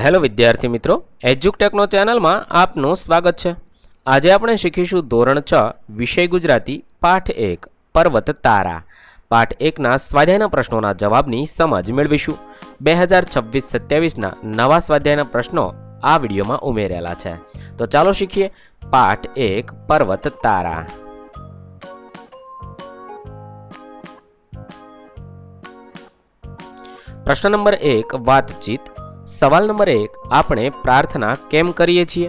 Hello વિદ્યાર્થી મિત્રો, એજ્યુકટેકનો ચેનલમાં આપનું સ્વાગત છે। આજે આપણે શીખીશું ધોરણ 6 વિષય ગુજરાતી પાઠ 1 પર્વત તારા। પાઠ 1ના સ્વાધ્યાયના પ્રશ્નોના જવાબની સમજ મેળવીશું। 2026-27ના નવા સ્વાધ્યાયના પ્રશ્નો આ વિડીયોમાં ઉમેરેલા છે। તો ચાલો શીખીએ પાઠ 1 પર્વત તારા। પ્રશ્ન નંબર 1 વાતચીત। સવાલ નંબર 1 આપણે પ્રાર્થના કેમ કરીએ છીએ?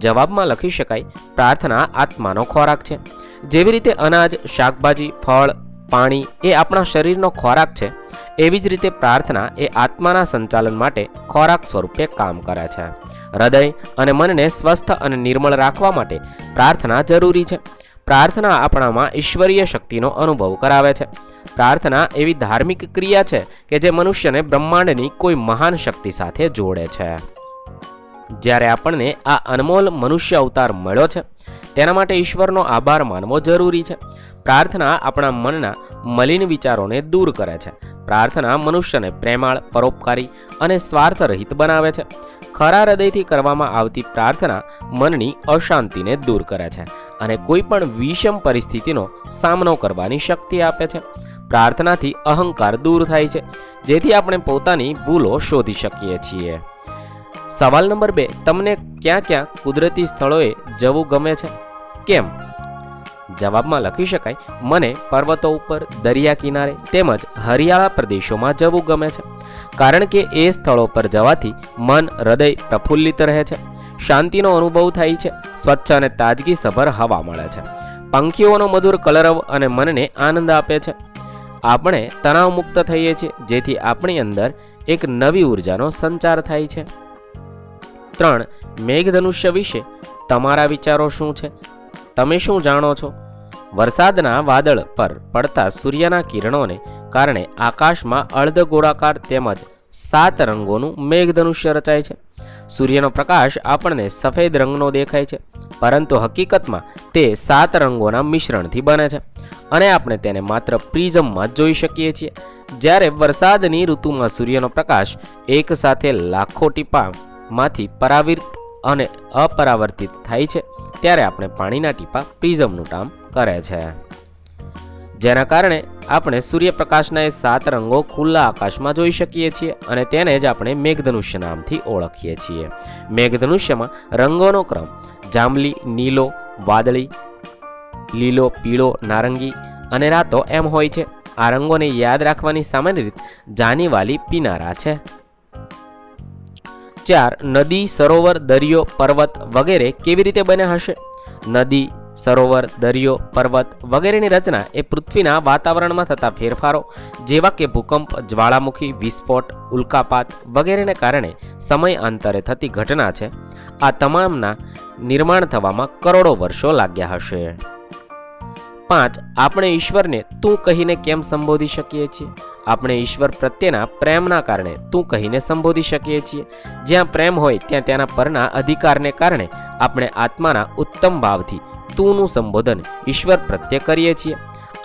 જવાબમાં લખી શકાય પ્રાર્થના આત્માનો ખોરાક છે। જેવી રીતે અનાજ, શાકભાજી, ફળ, પાણી એ આપણા શરીરનો ખોરાક છે, એવી જ રીતે પ્રાર્થના એ આત્માના સંચાલન માટે ખોરાક સ્વરૂપે કામ કરે છે। હૃદય અને મનને સ્વસ્થ અને નિર્મળ રાખવા માટે પ્રાર્થના જરૂરી છે। પ્રાર્થના આપણામાં ઈશ્વરીય શક્તિનો અનુભવ કરાવે છે। પ્રાર્થના એવી ધાર્મિક ક્રિયા છે કે જે મનુષ્યને બ્રહ્માંડની કોઈ મહાન શક્તિ સાથે જોડે છે। જ્યારે આપણને આ અનમોલ મનુષ્ય અવતાર મળ્યો છે, તેના માટે ઈશ્વરનો આભાર માનવો જરૂરી છે। પ્રાર્થના આપણા મનના મલિન વિચારોને દૂર કરે છે। પ્રાર્થના મનુષ્યને પ્રેમાળ, પરોપકારી અને સ્વાર્થરહિત બનાવે છે। ખરા હૃદયથી કરવામાં આવતી પ્રાર્થના મનની અશાંતિને દૂર કરે છે અને કોઈ પણ વિષમ પરિસ્થિતિનો સામનો કરવાની શક્તિ આપે છે। પ્રાર્થનાથી અહંકાર દૂર થાય છે, જેથી આપણે પોતાની ભૂલો શોધી શકીએ છીએ। સવાલ નંબર 2 તમને ક્યાં ક્યાં કુદરતી સ્થળોએ જવું ગમે છે, કેમ? જવાબમાં લખી શકાય મને પર્વતો ઉપર, દરિયા કિનારે તેમજ હરિયાળા પ્રદેશોમાં જવું ગમે છે, કારણ કે એ સ્થળો પર જવાથી મન, હૃદય પ્રફુલ્લિત રહે છે, શાંતિનો અનુભવ થાય છે, સ્વચ્છ અને તાજગીસભર હવા મળે છે, પંખીઓનો મધુર કલરવ અને મનને આનંદ આપે છે। આપણે તણાવ મુક્ત થઈએ છીએ, જેથી આપણી અંદર એક નવી ઉર્જાનો સંચાર થાય છે। 3 મેઘધનુષ્ય વિશે તમારા વિચારો શું છે? તમે શું જાણો છો? વરસાદના વાદળ પર પડતા સૂર્યના કિરણોને કારણે આકાશમાં અર્ધગોળાકાર તેમજ 7 રંગોનું મેઘધનુષ્ય રચાય છે। સૂર્યનો પ્રકાશ આપણને સફેદ રંગનો દેખાય છે, પરંતુ હકીકતમાં તે 7 રંગોના મિશ્રણથી બને છે અને આપણે તેને માત્ર પ્રિઝમમાં જ જોઈ શકીએ છીએ। જ્યારે વરસાદની ઋતુમાં સૂર્યનો પ્રકાશ એક સાથે લાખો ટીપામાંથી પરાવર્તિત અને અપરાવર્તિત થાય છે, ત્યારે આપણે પાણીના ટીપા પ્રિઝમનું કામ કરે છે, જેના કારણે આપણે સૂર્યપ્રકાશના એ 7 રંગો ખુલ્લા આકાશમાં જોઈ શકીએ છીએ અને તેને જ આપણે મેઘધનુષ્ય નામથી ઓળખીએ છીએ। મેઘધનુષ્યમાં રંગોનો ક્રમ જાંબલી, નીલો, વાદળી, લીલો, પીળો, નારંગી અને રાતો એમ હોય છે। આ રંગોને યાદ રાખવાની સામાન્ય રીત જાનીવાલી પીનારા છે। 4 નદી, સરોવર, દરિયો, પર્વત વગેરે કેવી રીતે બન્યા હશે? નદી, સરોવર, દરિયો, પર્વત વગેરેની રચના એ પૃથ્વીના વાતાવરણમાં થતા ફેરફારો જેવા કે ભૂકંપ, જ્વાળામુખી, વિસ્ફોટ, ઉલ્કાપાત વગેરેને કારણે સમયાંતરે થતી ઘટના છે। આ તમામના નિર્માણ થવામાં કરોડો વર્ષો લાગ્યા હશે। 5 આપણે ઈશ્વરને તું કહીને કેમ સંબોધી શકીએ છીએ? આપણે ઈશ્વર પ્રત્યેના પ્રેમના કારણે તું કહીને સંબોધી શકીએ છીએ। જ્યાં પ્રેમ હોય ત્યાં તેના પરના અધિકારને કારણે આપણે આત્માના ઉત્તમ ભાવથી તુંનું સંબોધન ઈશ્વર પ્રત્યે કરીએ છીએ।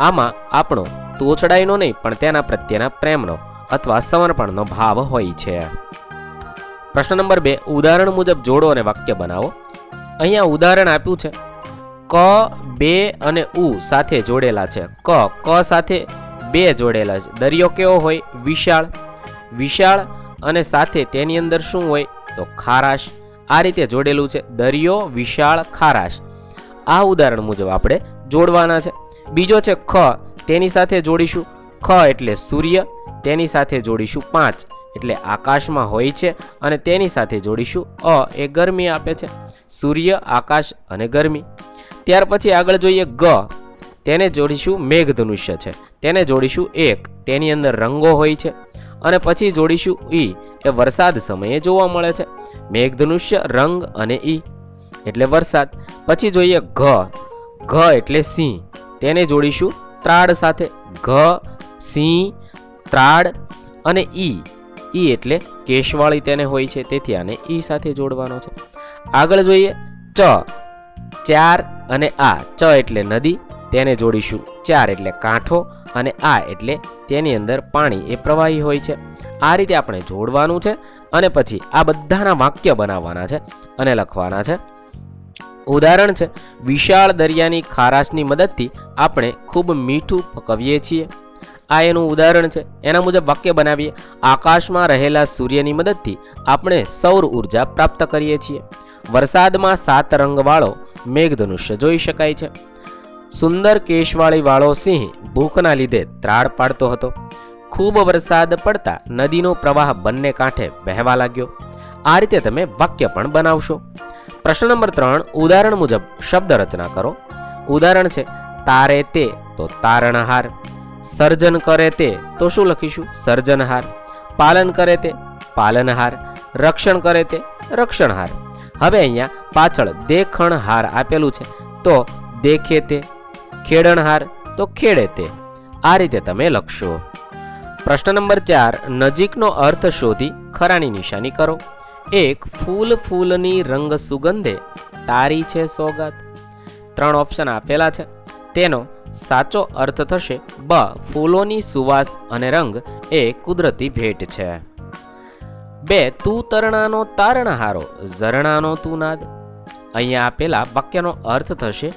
આમાં આપણો તોછડાઈનો નહીં, પણ તેના પ્રત્યેના પ્રેમનો અથવા સમર્પણનો ભાવ હોય છે। પ્રશ્ન નંબર 2 ઉદાહરણ મુજબ જોડો અને વાક્ય બનાવો। અહીંયા ઉદાહરણ આપ્યું છે, ક, બે અને ઉ સાથે જોડેલા છે। ક સાથે 2 જોડેલા છે। દરિયો કેવો હોય? વિશાળ। વિશાળ અને સાથે તેની અંદર શું હોય? તો ખારાશ। આ રીતે જોડેલું છે, દરિયો, વિશાળ, ખારાશ। આ ઉદાહરણ મુજબ આપણે જોડવાના છે। બીજો છે ખ, તેની સાથે જોડીશું ખ એટલે સૂર્ય, તેની સાથે જોડીશું 5 એટલે આકાશમાં હોય છે અને તેની સાથે જોડીશું અ એ ગરમી આપે છે। સૂર્ય, આકાશ અને ગરમી। ત્યાર પછી આગળ જોઈએ ગ, તેને જોડીશું મેઘધનુષ્ય છે, તેને જોડીશું 1, તેની અંદર રંગો હોય છે અને પછી જોડીશું ઈ, એ વરસાદ સમયે જોવા મળે છે। મેઘધનુષ્ય, રંગ અને ઈ એટલે વરસાદ। પછી જોઈએ ઘ, ઘ એટલે સિંહ, તેને જોડીશું ત્રાડ સાથે। ઘ, સિંહ, ત્રાડ અને ઈ એટલે કેશવાળી તેને હોય છે, તેથી આને ઈ સાથે જોડવાનો છે। આગળ જોઈએ ચ, 4 અને આ, ચ એટલે નદી, તેને જોડીશું 4 એટલે કાંઠો અને આ એટલે તેની અંદર પાણી એ પ્રવાહી હોય છે। આ રીતે આપણે જોડવાનું છે અને પછી આ બધાના વાક્ય બનાવવાના છે અને લખવાના છે. ઉદાહરણ છે, વિશાળ દરિયાની ખારાશની મદદથી આપણે ખૂબ મીઠું પકવીએ છીએ. આ એનું ઉદાહરણ છે. એના મુજબ વાક્ય બનાવીએ. આકાશમાં રહેલા સૂર્યની મદદથી આપણે સૌર ઉર્જા પ્રાપ્ત કરીએ છીએ. વરસાદમાં 7 રંગવાળો મેઘધનુષ્ય જોઈ શકાય છે. સુંદર કેશવાળી વાળો સિંહ ભૂખના લીધે ત્રાડ પાડતો હતો. ખૂબ વરસાદ પડતા નદીનો પ્રવાહ બંને કાંઠે વહેવા લાગ્યો. આ રીતે તમે વાક્ય પણ બનાવશો. પ્રશ્ન નંબર 3, ઉદાહરણ મુજબ શબ્દ રચના કરો. ઉદાહરણ છે, તારે તે તો તારણહાર, સર્જન કરે તે તો શું લખીશું? સર્જનહાર. પાલન કરે તે પાલનહાર, રક્ષણ કરે તે રક્ષણહાર. હવે અહીંયા પાછળ દેખણહાર આપેલું છે તો દેખે તે, ખેડણહાર તો ખેડે તે. આ રીતે તમે લખશો. પ્રશ્ન નંબર 4, નજીકનો અર્થ શોધી ખરાની નિશાની કરો. 1, ફૂલ ફૂલની રંગ સુગંધે તારી છે સોગાત. 3 ઓપ્શન આપેલા છે. તેનો સાચો અર્થ થશે બ, ફૂલોની સુવાસ અને રંગ એ કુદરતી ભેટ છે. 2, તું તરણાનો તારણહારો, ઝરણાનો તું નાદ. અહીંયા આપેલા વાક્યનો અર્થ થશે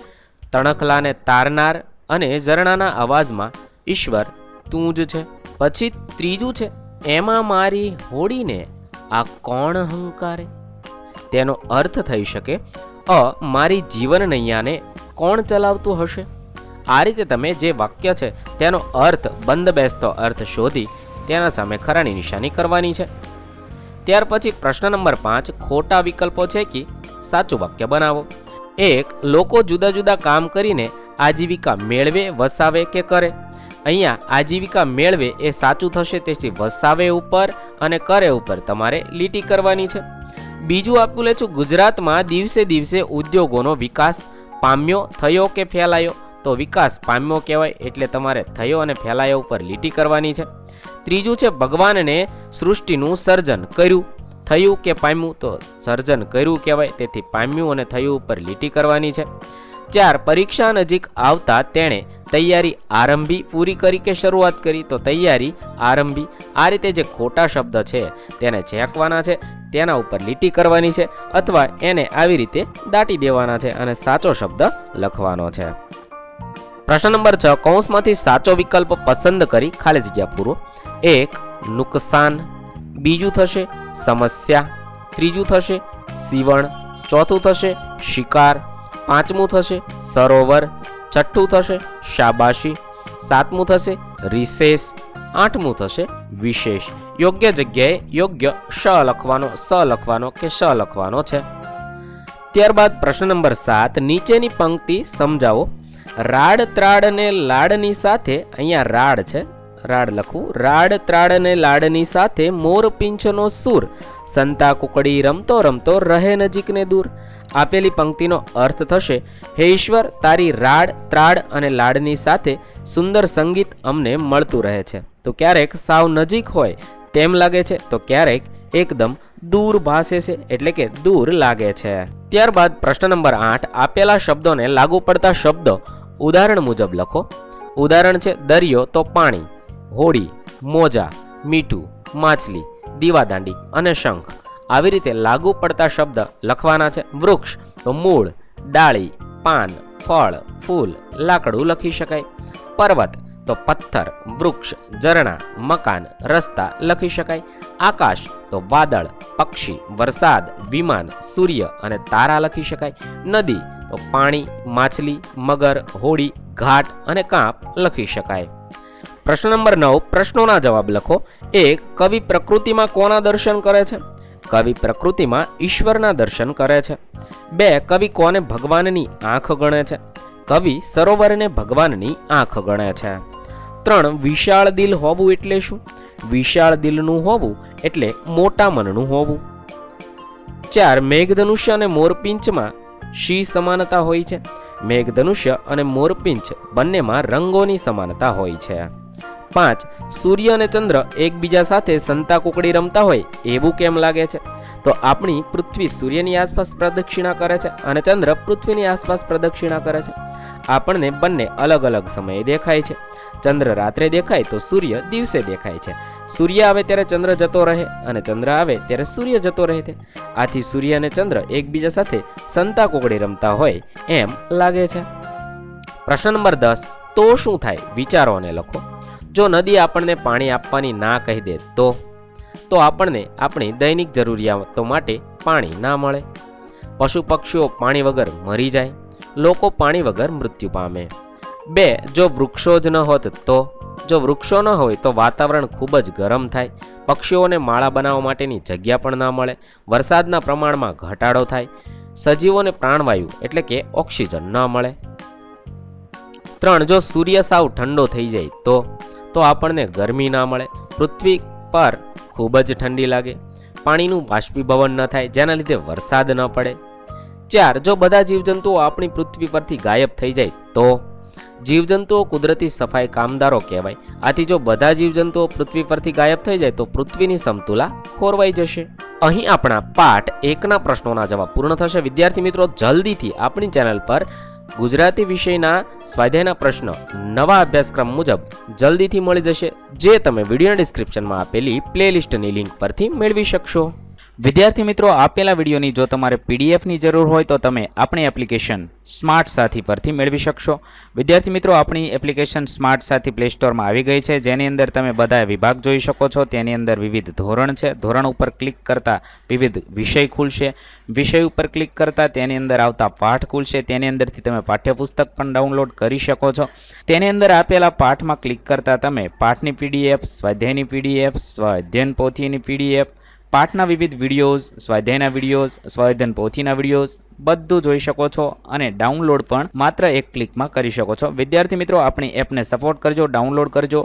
તણખલાને તારનાર અને ઝરણાના અવાજમાં ઈશ્વર તું જ છે. પછી 3 છે, એમાં મારી હોડીને આ કોણ હંકારે. તેનો અર્થ થઈ શકે અ, મારી જીવન નૈયાને કોણ ચલાવતું હશે. આ રીતે તમે જે વાક્ય છે તેનો અર્થ બંધ બેસતો અર્થ શોધી તેના સામે ખરાની નિશાની કરવાની છે. ત્યાર પછી પ્રશ્ન નંબર 5, ખોટા વિકલ્પો છે કે સાચું વાક્ય બનાવો. 1, લોકો જુદા જુદા કામ કરીને આજીવિકા મેળવે, વસાવે કે કરે. અહીંયા આજીવિકા મેળવે એ સાચું થશે, તેથી વસાવે ઉપર અને કરે ઉપર તમારે લીટી કરવાની છે. બીજું આપવું લે છું, ગુજરાતમાં દિવસે દિવસે ઉદ્યોગોનો વિકાસ પામ્યો, થયો કે ફેલાયો. તો વિકાસ પામ્યો કહેવાય, એટલે તમારે થયો અને ફેલાયો ઉપર લીટી કરવાની છે. 3 છે, ભગવાનને સૃષ્ટિનું સર્જન કર્યું, થયું કે પામ્યું. તો સર્જન કર્યું કહેવાય, તેથી પામ્યું અને થયું ઉપર લીટી કરવાની છે. 4, પરીક્ષા નજીક આવતા તેણે તૈયારી આરંભી, પૂરી કરી કે શરૂઆત કરી. તો તૈયારી આરંભી. આ રીતે જે ખોટા શબ્દ છે તેને છેકવાના છે, તેના ઉપર લીટી કરવાની છે અથવા એને આવી રીતે દાટી દેવાના છે અને સાચો શબ્દ લખવાનો છે. પ્રશ્ન નંબર 6, કૌંસમાંથી સાચો વિકલ્પ પસંદ કરી ખાલી જગ્યા પૂરો. 1, નુકસાન. બીજું થશે સમસ્યા. 3 થશે સીવણ. 4 થશે શિકાર. 5 થશે સરોવર. 6 થશે શાબાશી. 7 થશે રિસેસ. 8 થશે વિશેષ. યોગ્ય જગ્યાએ યોગ્ય શ લખવાનો, સ લખવાનો કે શ લખવાનો છે. ત્યારબાદ પ્રશ્ન નંબર 7, નીચેની પંક્તિ સમજાવો. રાડ ત્રાડ ને લાડની સાથે, અહીંયા રાડ છે, રાડ લખવું. રાડ ત્રાડ ને લાડની સાથે મોર પીંછનો સૂર, સંતા કુકડી રમતો રમતો રહે નજીક ને દૂર. આપેલી પંક્તિનો અર્થ થશે, હે ઈશ્વર, તારી રાડ ત્રાડ અને લાડની સાથે સુંદર સંગીત અમને મળતું રહે છે. તો ક્યારેક સાવ નજીક હોય તેમ લાગે છે, તો ક્યારેક એકદમ દૂર ભાસે છે, એટલે કે દૂર લાગે છે. ત્યારબાદ પ્રશ્ન નંબર 8, આપેલા શબ્દોને લાગુ પડતા શબ્દો ઉદાહરણ મુજબ લખો. ઉદાહરણ છે, દરિયો તો પાણી, હોડી, મોજા, મીઠું, માછલી, દીવાદાંડી અને શંખ. આવી રીતે લાગુ પડતા શબ્દ લખવાના છે. વૃક્ષ તો મૂળ, ડાળી, પાન, ફળ, ફૂલ, લાકડું લખી શકાય. પર્વત તો પથ્થર, વૃક્ષ, ઝરણા, મકાન, રસ્તા લખી શકાય. આકાશ તો વાદળ, પક્ષી, વરસાદ, વિમાન, સૂર્ય અને તારા લખી શકાય. નદી તો પાણી, માછલી, મગર, હોડી, ઘાટ અને કાંપ લખી શકાય. પ્રશ્ન નંબર 9, પ્રશ્નોના જવાબ લખો. 1, કવિ પ્રકૃતિમાં કોના દર્શન કરે છે? કવિ પ્રકૃતિમાં ઈશ્વરના દર્શન કરે છે. 2, કવિ કોને ભગવાનની આંખ ગણે છે? કવિ સરોવરને ભગવાનની આંખ ગણે છે. 3, વિશાળ દિલ હોવું એટલે શું? વિશાળ દિલનું હોવું એટલે મોટા મનનું હોવું. 4, મેઘધનુષ્ય અને મોરપિંચમાં શી સમાનતા હોય છે? મેઘધનુષ્ય અને મોરપિંચ બંનેમાં રંગોની સમાનતા હોય છે. 5. સૂર્ય અને ચંદ્ર એકબીજા સાથે સંતાકુકડી રમતા હોય એવું કેમ લાગે છે? તો આપણી પૃથ્વી સૂર્યની આસપાસ પ્રદક્ષિણા કરે છે અને ચંદ્ર પૃથ્વીની આસપાસ પ્રદક્ષિણા કરે છે. આપણને બંને અલગ અલગ સમયે દેખાય છે. ચંદ્ર રાત્રે દેખાય તો સૂર્ય દિવસે દેખાય છે. સૂર્ય આવે ત્યારે ચંદ્ર જતો રહે અને ચંદ્ર આવે ત્યારે સૂર્ય જતો રહે છે. આથી સૂર્ય અને ચંદ્ર એકબીજા સાથે સંતાકુકડી રમતા હોય એમ લાગે છે. પ્રશ્ન નંબર 10. તો શું થાય? વિચારો અને લખો. જો નદી આપણને પાણી આપવાની ના કહી દે તો આપણને આપણી દૈનિક જરૂરિયાતો માટે પાણી ના મળે. પશુ પક્ષીઓ પાણી વગર મરી જાય. લોકો પાણી વગર મૃત્યુ પામે. 2. જો વૃક્ષો જ ન હોત તો? જો વૃક્ષો ન હોય તો વાતાવરણ ખૂબ જ ગરમ થાય. પક્ષીઓને માળા બનાવવા માટેની જગ્યા પણ ના મળે. વરસાદના પ્રમાણમાં ઘટાડો થાય. સજીવોને પ્રાણવાયુ એટલે કે ઓક્સિજન ન મળે. 3. જો સૂર્ય સાવ ઠંડો થઈ જાય તો આપણને ગરમી ના મળે. પૃથ્વી પર ખૂબ જ ઠંડી લાગે. પાણીનું બાષ્પીભવન ન થાય જેના લીધે વરસાદ ન પડે. 4. જો બધા જીવજંતુઓ આપણી પૃથ્વી પરથી ગાયબ થઈ જાય તો? જીવજંતુઓ કુદરતી સફાઈ કામદારો કહેવાય. આથી જો બધા જીવજંતુઓ પૃથ્વી પરથી ગાયબ થઈ જાય તો પૃથ્વીની સમતુલા ખોરવાઈ જશે. અહીં આપણા પાઠ 1ના પ્રશ્નોના જવાબ પૂર્ણ થશે. વિદ્યાર્થી મિત્રો, જલ્દીથી આપણી ચેનલ પર ગુજરાતી વિષયના સ્વાધ્યાયના પ્રશ્ન નવા અભ્યાસક્રમ મુજબ જલ્દીથી મળી જશે, જે તમે વિડીયોના ડિસ્ક્રિપ્શનમાં આપેલી પ્લેલિસ્ટની લિંક પરથી મેળવી શકશો. વિદ્યાર્થી મિત્રો, આપેલા વિડીયોની જો તમારે પીડીએફની જરૂર હોય તો તમે આપણી એપ્લિકેશન સ્માર્ટ સાથી પરથી મેળવી શકશો. વિદ્યાર્થી મિત્રો, આપણી એપ્લિકેશન સ્માર્ટ સાથી પ્લે સ્ટોરમાં આવી ગઈ છે, જેની અંદર તમે બધા વિભાગ જોઈ શકો છો. તેની અંદર વિવિધ ધોરણ છે. ધોરણ ઉપર ક્લિક કરતાં વિવિધ વિષય ખુલશે. વિષય ઉપર ક્લિક કરતાં તેની અંદર આવતા પાઠ ખુલશે. તેની અંદરથી તમે પાઠ્યપુસ્તક પણ ડાઉનલોડ કરી શકો છો. તેની અંદર આપેલા પાઠમાં ક્લિક કરતાં તમે પાઠની પીડીએફ, સ્વાધ્યાયની પીડીએફ, સ્વાધ્યાયન પોથીની પીડીએફ, પાઠના વિવિધ વિડીયોઝ, સ્વાધ્યાયના વિડીયોઝ, સ્વાધ્યાયન પોથીના વિડીયોઝ બધું જોઈ શકો છો અને ડાઉનલોડ પણ માત્ર એક ક્લિકમાં કરી શકો છો. વિદ્યાર્થી મિત્રો, આપણી એપને સપોર્ટ કરજો, ડાઉનલોડ કરજો